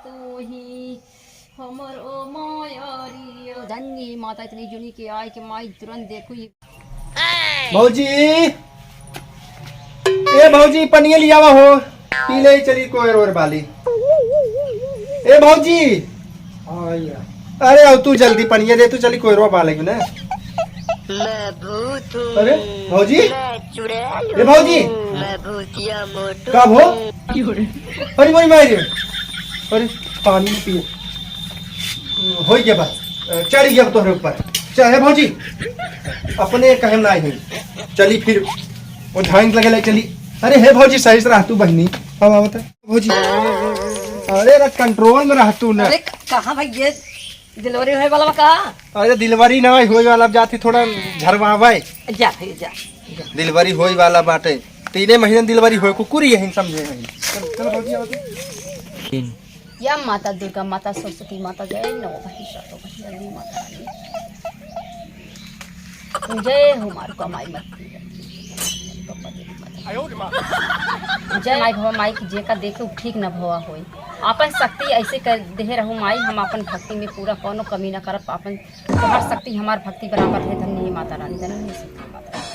तू ही हमर ओ मायारी धन्य माता इतनी जुनी के आए कि माई तुरंत देखू। भौजी ए भौजी पनिया लिया हो पी ले चली कोई रोर वाली। ए भौजी अरे अब तू जल्दी पनिया दे तू चली कोई रो वाले ना। मैं भूत हूँ। अरे भौजी मैं चुड़ैल ए भौजी हूँ। मैं भूतिया मोटू कब हो? हूँ। अरे वही मारे अरे पानी में पिए हो गया बस चढ़ गया तोहरे ऊपर। चाहे भौजी अपने कहम ना है चली फिर वो ढांग लगे ले चली। अरे हे भौजी सही से रह तू बहनी। अब बता भौजी अरे रे कंट्रोल में रह तू ना। अरे कहाँ भाई ये डिलीवरी होने वाला कहाँ? अरे दिलवरी ना होई वाला अब जाती थोड़ा झरवावे जा फिर जा दिलवरी होई वाला बाटे 3 महीने दिलवरी होई कुकुरी यही समझे हैं। चल भौजी आओ तो। या माता दुर्गा माता सरस्वती माता जय नौ महिषासुर मर्दिनी माता रानी जय हो मारू का माई मत जय माई भवा माई की जे का देखे ठीक न भवा होई। आपन शक्ति ऐसे कर दे रहू माई हम अपन भक्ति में पूरा कोनो कमी न करब। अपन हर शक्ति हमार भक्ति बराबर है। धन्य माता रानी धन्य शक्ति माता रानी।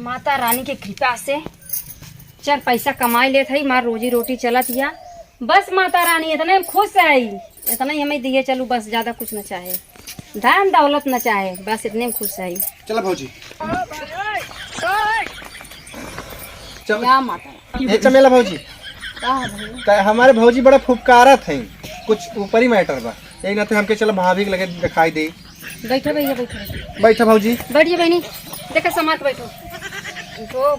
माता रानी के कृपा से चल पैसा कमाई लेत है मार रोजी रोटी चलत या बस। माता रानी इतने खुश है इतना ही हमें दिए चलू बस ज्यादा कुछ न चाहे धन दौलत न चाहे बस इतने में खुश है। चला भौजी या माता ये चमेला भौजी का हमारे भौजी बड़ा फुफकारत है कुछ ऊपर ही मैटर बा यही ना तो हमके चलो भाभी के लगे दिखाई दे। बैठो भैया बैठो बैठा भौजी बैठिए बहनी देखा समाज बैठो तो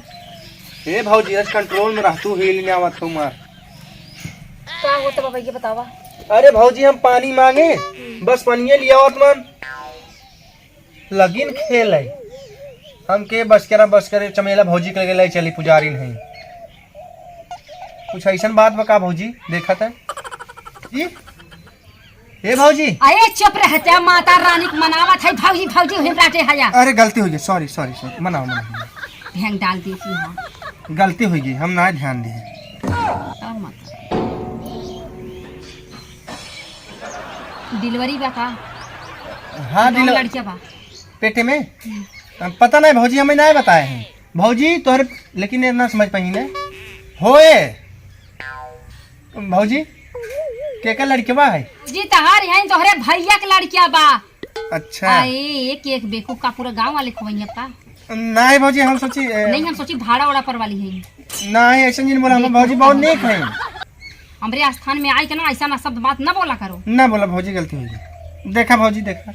हे भौजी आज कंट्रोल में रह तू हिल नहीं आवत हो मार। क्या होता बाबा ये बतावा। अरे भौजी हम पानी मांगे बस पनिये लिया आवत मन लगिन खेल है हमके बस करे चमेला भौजी के लगे लाई चली पुजारी नहीं कुछ ऐसा बात बका भौजी देखा था जी। हे भौजी अरे चुप रहते माता रानी को मनावत है भौजी भौजी हुई बाटे हया। अरे गलती हो गई सॉरी सॉरी सॉरी मनाओ मनाओ ध्यान डाल दी थी। हाँ गलती हो गई हम ना ध्यान दिए। डिलीवरी बा का? हाँ लड़किया बा पेटे में पता नहीं भौजी हमें नहीं बताए हैं भौजी तोहरे लेकिन ना समझ पाई ने होए भौजी के लड़किया है जी तहार है तोहरे भैया के लड़किया बा। अच्छा एक एक बेकूफ का पूरा गांव वाले खोइया का नहीं भौजी हम सोची नहीं हम सोची भाड़ा वाड़ा पर वाली है नहीं ऐसा नहीं बोला हम भौजी बहुत नेक है। हमरे स्थान में आई के ना ऐसा ना शब्द बात ना बोला करो। ना बोला भौजी गलती हो गई। देखा भौजी देखा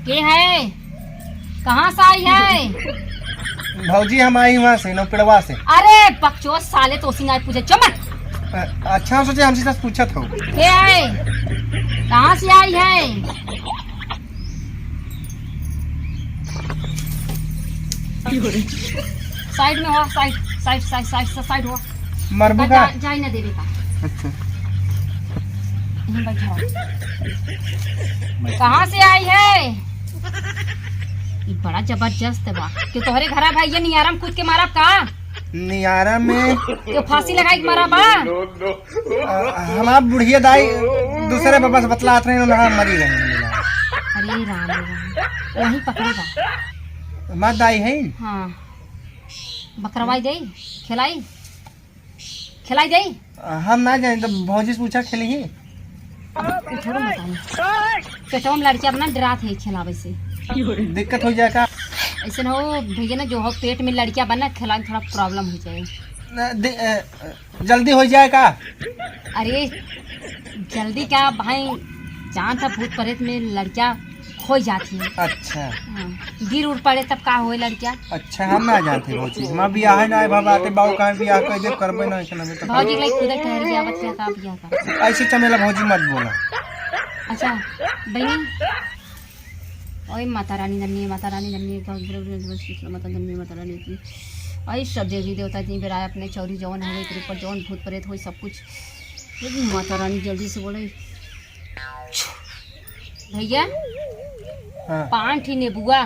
के है कहाँ से आई है? भौजी हम आई वहाँ से नौपेड़वा से। अरे बकचोद साले तो उसी ना पूछे चमक। अच्छा हम सोचे हमसे पूछा था के है कहाँ से आई है? साइड में हो side side side side side हो मरबू का जाई ना देवे का। अच्छा यहीं बैठा कहाँ से आई है? ये बड़ा जबरदस्त बा कि तोहरे घरा भाई ये नियारम कूद के मारा का नियारा में तो फांसी लगाई के मारा बा। हमारा बुढ़िया दाई दूसरे बाबा से बतलात रहे मरी रहे। अरे राम राम वही पकड़ेगा माँ दाई है। हाँ बकरवाई दे खिलाई खिलाई दे। हम ना जाए तो भौजी से पूछा खेली ही थोड़ा बताई पेटवा में लड़कियां अपना डरात है खिलावे से दिक्कत हो जाएगा। ऐसे ना हो भैया ना जो हो पेट में लड़कियां बना खिलाने थोड़ा प्रॉब्लम हो जाए। जल्दी हो जाएगा। अरे जल्दी क्या भाई जान था भूत प्रेत में लड़कियां खो जाती है। अच्छा गिर उड़ पड़े तब का होए लड़कियां। अच्छा हम ना जानते भौजी हम बियाह है ना बाबा आते बाबू कहाँ बियाह कर दे करबे ना ऐसा ना भौजी लाइक खुद ठहर गया बच्चा का बियाह कर ऐसे चमेला भौजी मत बोला। अच्छा बहनी ओए माता रानी धन्य माता रानी धन्य माता धन्य माता रानी की आई सब देवी देवता जी बेरा अपने चौरी जवन हो गई ऊपर जवन भूत प्रेत हो सब कुछ। लेकिन माता रानी जल्दी से बोले भैया हाँ 5 ठी नेबुआ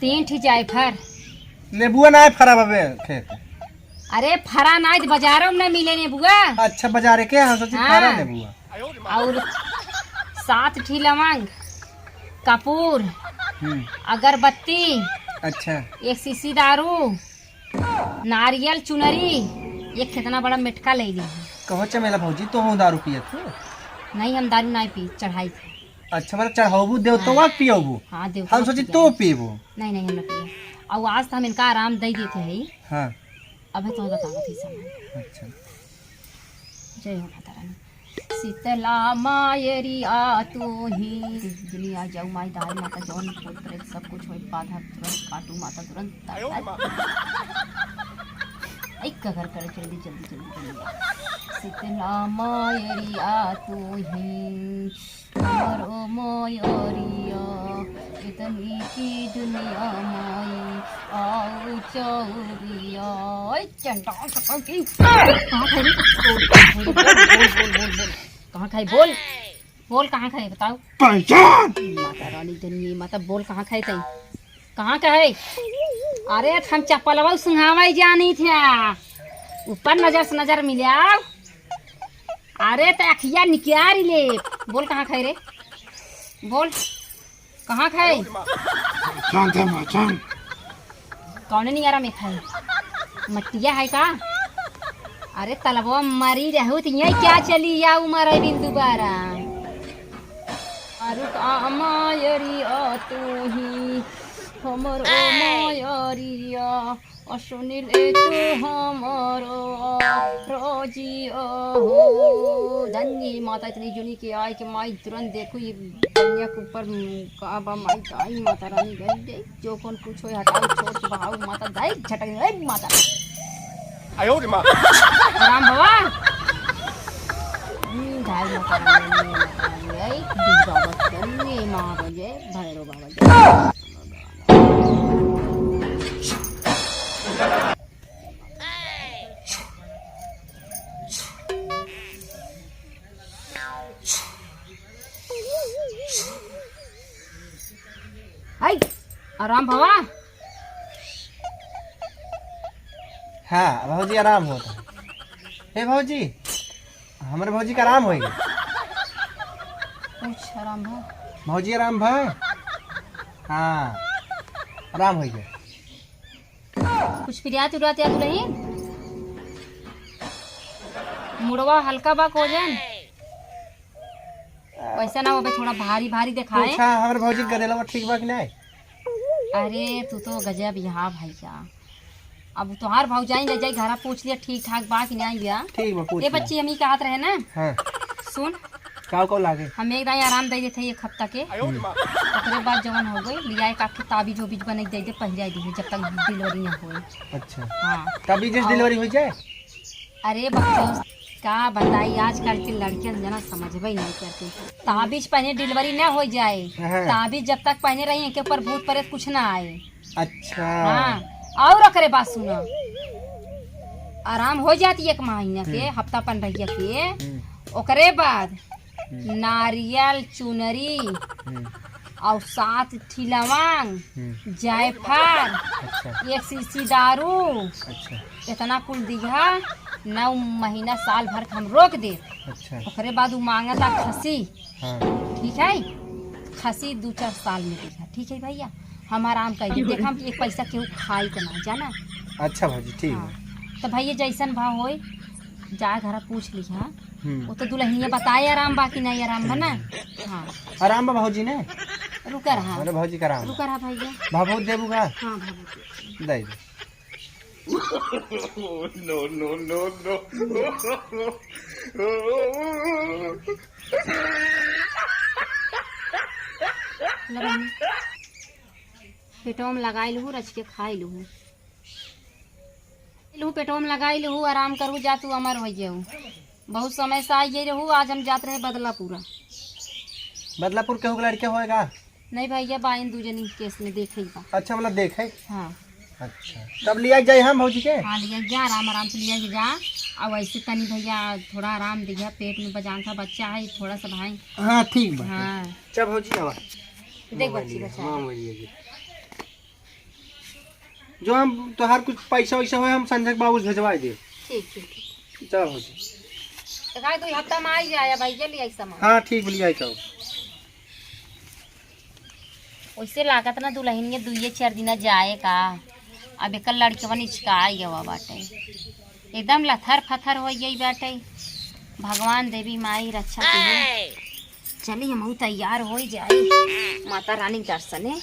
3 ठी जायफल। नेबुआ ना है फरा बाबे खेत। अरे फरा नाइट बाजारों में मिले नेबुआ। अच्छा बाजारे के हाँ सोची हाँ। फरा नेबुआ। और 7 ठी लवंग, कपूर, अगरबत्ती, अच्छा 1 शीशी दारू, नारियल चुनरी, एक कितना बड़ा मिटका ले ली। कहो चमेला भौजी तो हूँ दारू पियत हो। नहीं हम दारू नहीं पी चढ़ाई थी। अच्छा मतलब चढ़ाबू देव तो वहाँ पियोबू। हाँ देव हम सोची तो पीबू। नहीं नहीं हम न पिए। और आज तो हम इनका आराम दे देते हैं। हाँ अबे तो बताओ थी समय। अच्छा जय हो माता रानी। शीतला मायरी आ तू ही दुनिया जाऊ माई दाई माता जौन भूत प्रेत सब कुछ होई बाधा तुरंत काटू माता तुरंत एक कगर करे जल्दी जल्दी जल्दी जल्दी। शीतला मायरी आ तू ही मरो मायरिया इतनी की दुनिया माई आओ चौरिया। ओए चंडा सकल की कहाँ खाई रे? बोल कहाँ खाई? बोल बोल कहाँ खाई बताओ। पहचान माता रानी जन्मी माता बोल कहाँ खाई तई कहाँ का है? अरे हम चप्पलवा सुहावाई जानी थे ऊपर नजर से नजर मिला। अरे तो अखिया निकाल ले। बोल कहाँ खाई रे? बोल कहाँ खाई? कौन नहीं आ रहा मैं खाई मटिया है का? अरे तलबवा मरी रहू तो यही क्या चली या उमर है बिन दोबारा। अरुक मायरी आ तू ही हमर मायरिया असुनिल ए तू हमारो रोजी हो। धन्य माता इतनी जुनी के आए कि माई तुरंत देखो ये दुनिया के ऊपर काबा माई दाई माता रानी गई जो कौन पूछो हटाओ छोड़ के बहाओ माता दाई झटक माता राम बाबा दाई माता रानी बाबा धन्य माँ बजे भैरव बाबा जय। आई आराम बाबा। हाँ भौजी आराम होता है। हे भौजी हमारे भौजी का आराम होएगा। अच्छा आराम भा भौजी आराम भा। हाँ आराम होएगा। कुछ पिरियात उड़ाते या नहीं मुड़वा हल्का बा कोजन वैसा ना हो भाई थोड़ा भारी भारी दिखाए। अच्छा हमारे भौजी गदेला ठीक बा कि नहीं? अरे तू तो गजब यहाँ भैया। अब तुहार भाव जाई ले जाई घरा पूछ लिया ठीक ठाक बा कि नहीं बिया। ठीक बा पूछ ए बच्ची हम ही कहत रहे ना। हाँ सुन का लागे हम एक दाई आराम दे देते एक हफ्ता के ओकरे बाद जवन हो गई लिया का के ताबीज बीज बने दे दे पहले दी जब तक डिलीवरी ना हो। अच्छा हाँ तभी जिस डिलीवरी हो जाए। अरे बच्चों का बताई आजकल की लड़कियां जना समझबे नहीं करती। ताबीज पहने डिलीवरी ना हो जाए। हाँ। ताबीज जब तक पहने रही इनके ऊपर भूत प्रेत कुछ ना आए। अच्छा हाँ और ओकरे बात सुनो आराम हो जाती 1 महीना के हफ्ता 15 के ओकरे बाद नारियल चुनरी और 7 ठी लवंग जायफल अच्छा 1 शीशी दारू अच्छा इतना कुल दिघा 9 महीना साल भर हम रोक दे। अच्छा ओकरे बाद उ मांगता खसी। हाँ ठीक है खसी 2-4 साल में दिखा। ठीक है भैया हम आराम कर देख हम एक पैसा केहू खाई तो ना जाना। अच्छा भौजी ठीक हाँ है। तो भैया जैसन भाव होई जा घर पूछ ली। हाँ हम्म। वो तो दुल्हनिया बताए आराम बा कि नहीं आराम बा ना। हाँ आराम बा भौजी ने रुका रहा मेरे भौजी का आराम रुका रहा भैया। भाभो देबू का हाँ भाभी दे दे। पेटों में लगाई लूँ रच के खाई लूँ पेटों में लगाई लूँ आराम करूँ जा तू अमर हो जाऊँ। बहुत समय से आई रहूँ आज हम जाते रहे बदलापुरा। बदलापुर के लड़के होएगा नहीं भैया बाइन 2 जनी केस में देखे बा। अच्छा मतलब देखे हाँ अच्छा तब लिया जाए हम भौजी के। हाँ लिया जा, आराम आराम से लिया के जा। और वैसे तनी भैया थोड़ा आराम दिया, पेट में बजान था, बच्चा है थोड़ा सा भाई। हाँ ठीक बा। हाँ चल भौजी आवा देख बच्ची बच्चा जो हम तोहार कुछ पैसा वैसा हो हम संजय के बाबू भेजवा दे। ठीक ठीक ठीक। चल भौजी। तो 2 हफ्ता में आई जाए भाई, जल्दी आई सामान। हाँ ठीक बोलिए चल। वैसे लागत ना दुल्हन ये 2-4 दिन जाए का। अब एक लड़कवन इचका गवा बाटे, एकदम लथर फथर हो गई बाटे। भगवान देवी माई रक्षा कीजिए। चलिए हम तैयार हो जाए माता रानी के दर्शने।